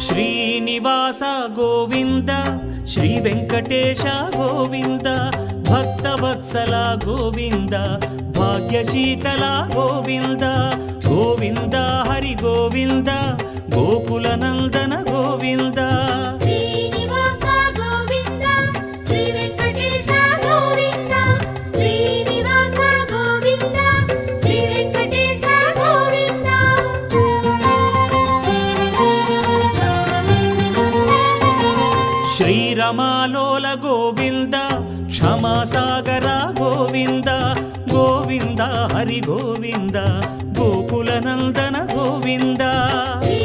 Srinivasa Govinda Shri Venkatesha Govinda Bhaktavatsala Govinda భాగ్యశీతల Govinda Govinda Hari Govinda Gokula Nandana Govinda Srinivasa Govinda Shri Venkatesha Govinda Srinivasa Govinda Shri Venkatesha Govinda శ్రీరమాలోల Govinda క్షమాసాగర Govinda Govinda Hari Govinda Gokula Nandana Govinda Shri